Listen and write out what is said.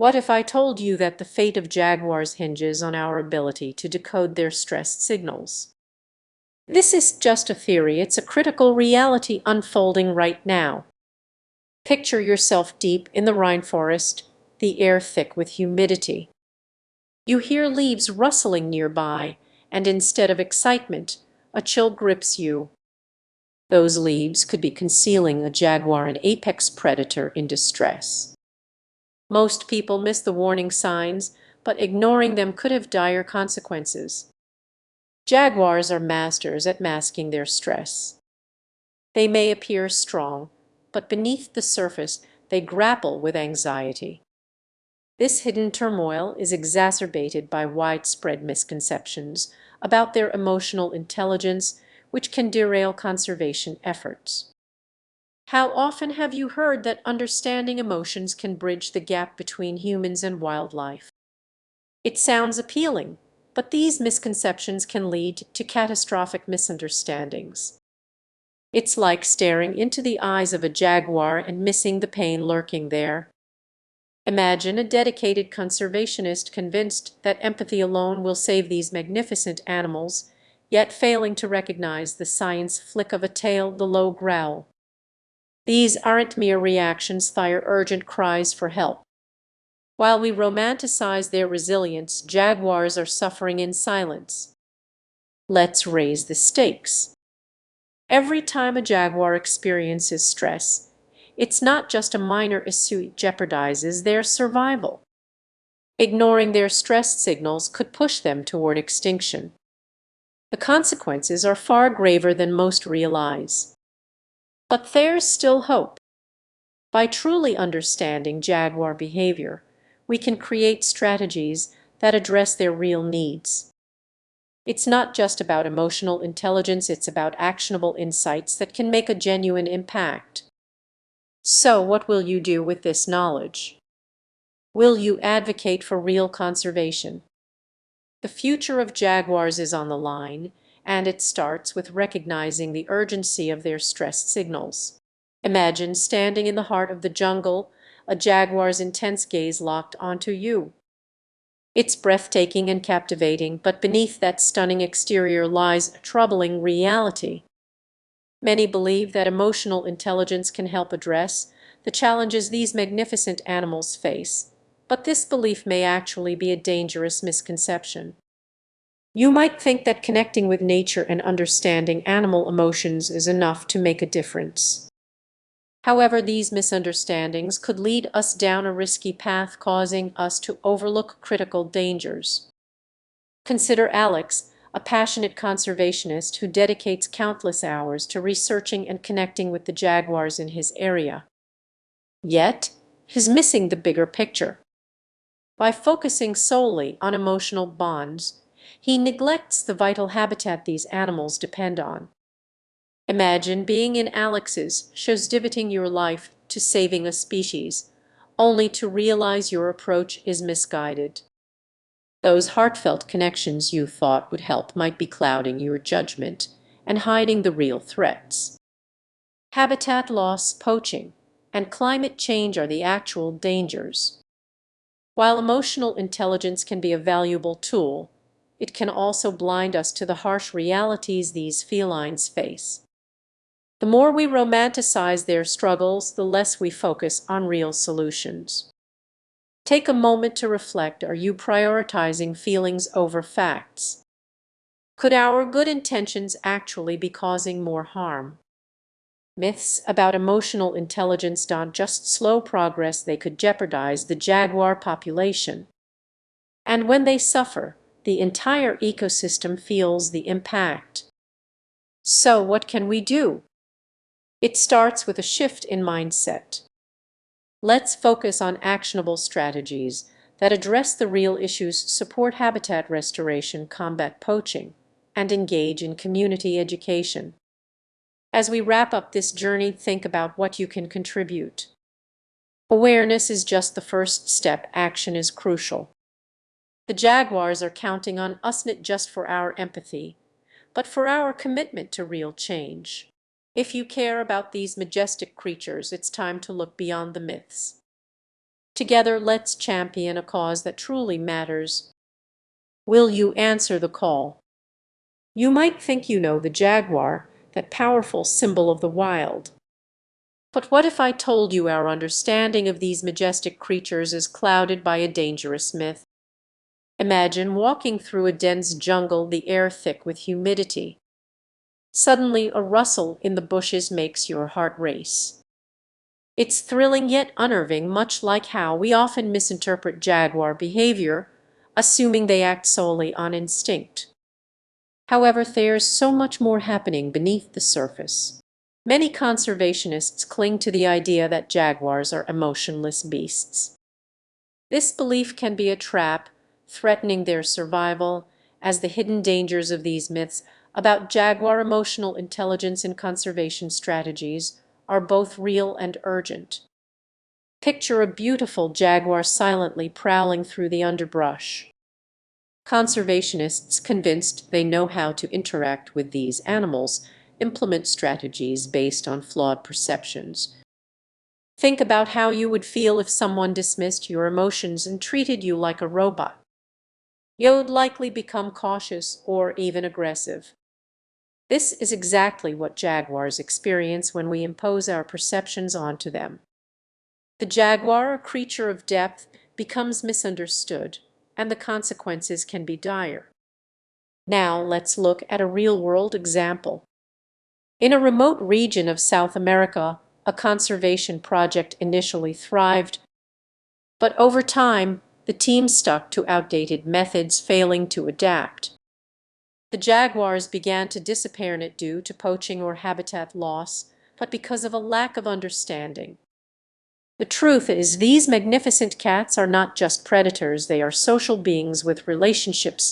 What if I told you that the fate of jaguars hinges on our ability to decode their stress signals? This is just a theory, it's a critical reality unfolding right now. Picture yourself deep in the rainforest, the air thick with humidity. You hear leaves rustling nearby, and instead of excitement, a chill grips you. Those leaves could be concealing a jaguar, an apex predator in distress. Most people miss the warning signs, but ignoring them could have dire consequences. Jaguars are masters at masking their stress. They may appear strong, but beneath the surface they grapple with anxiety. This hidden turmoil is exacerbated by widespread misconceptions about their emotional intelligence, which can derail conservation efforts. How often have you heard that understanding emotions can bridge the gap between humans and wildlife? It sounds appealing, but these misconceptions can lead to catastrophic misunderstandings. It's like staring into the eyes of a jaguar and missing the pain lurking there. Imagine a dedicated conservationist convinced that empathy alone will save these magnificent animals, yet failing to recognize the science flick of a tail, the low growl. These aren't mere reactions, they're urgent cries for help. While we romanticize their resilience, jaguars are suffering in silence. Let's raise the stakes. Every time a jaguar experiences stress, it's not just a minor issue, it jeopardizes their survival. Ignoring their stress signals could push them toward extinction. The consequences are far graver than most realize. But there's still hope. By truly understanding jaguar behavior, we can create strategies that address their real needs. It's not just about emotional intelligence, it's about actionable insights that can make a genuine impact. So, what will you do with this knowledge? Will you advocate for real conservation? The future of jaguars is on the line, and it starts with recognizing the urgency of their stress signals. Imagine standing in the heart of the jungle, a jaguar's intense gaze locked onto you. It's breathtaking and captivating, but beneath that stunning exterior lies a troubling reality. Many believe that emotional intelligence can help address the challenges these magnificent animals face, but this belief may actually be a dangerous misconception. You might think that connecting with nature and understanding animal emotions is enough to make a difference. However, these misunderstandings could lead us down a risky path, causing us to overlook critical dangers. Consider Alex, a passionate conservationist who dedicates countless hours to researching and connecting with the jaguars in his area. Yet, he's missing the bigger picture. By focusing solely on emotional bonds, he neglects the vital habitat these animals depend on. Imagine being in Alex's shoes, devoting your life to saving a species, only to realize your approach is misguided. Those heartfelt connections you thought would help might be clouding your judgment and hiding the real threats. Habitat loss, poaching, and climate change are the actual dangers. While emotional intelligence can be a valuable tool, it can also blind us to the harsh realities these felines face. The more we romanticize their struggles, the less we focus on real solutions. Take a moment to reflect. Are you prioritizing feelings over facts? Could our good intentions actually be causing more harm? Myths about emotional intelligence don't just slow progress, they could jeopardize the jaguar population. And when they suffer, the entire ecosystem feels the impact. So what can we do? It starts with a shift in mindset. Let's focus on actionable strategies that address the real issues, support habitat restoration, combat poaching, and engage in community education. As we wrap up this journey, think about what you can contribute. Awareness is just the first step. Action is crucial. The jaguars are counting on us not just for our empathy, but for our commitment to real change. If you care about these majestic creatures, it's time to look beyond the myths. Together, let's champion a cause that truly matters. Will you answer the call? You might think you know the jaguar, that powerful symbol of the wild. But what if I told you our understanding of these majestic creatures is clouded by a dangerous myth? Imagine walking through a dense jungle, the air thick with humidity. Suddenly, a rustle in the bushes makes your heart race. It's thrilling yet unnerving, much like how we often misinterpret jaguar behavior, assuming they act solely on instinct. However, there's so much more happening beneath the surface. Many conservationists cling to the idea that jaguars are emotionless beasts. This belief can be a trap, threatening their survival, as the hidden dangers of these myths about jaguar emotional intelligence and conservation strategies are both real and urgent. Picture a beautiful jaguar silently prowling through the underbrush. Conservationists, convinced they know how to interact with these animals, implement strategies based on flawed perceptions. Think about how you would feel if someone dismissed your emotions and treated you like a robot. You'd likely become cautious or even aggressive. This is exactly what jaguars experience when we impose our perceptions onto them. The jaguar, a creature of depth, becomes misunderstood, and the consequences can be dire. Now let's look at a real-world example. In a remote region of South America, a conservation project initially thrived, but over time, the team stuck to outdated methods, failing to adapt. The jaguars began to disappear not due to poaching or habitat loss, but because of a lack of understanding. The truth is, these magnificent cats are not just predators, they are social beings with relationships,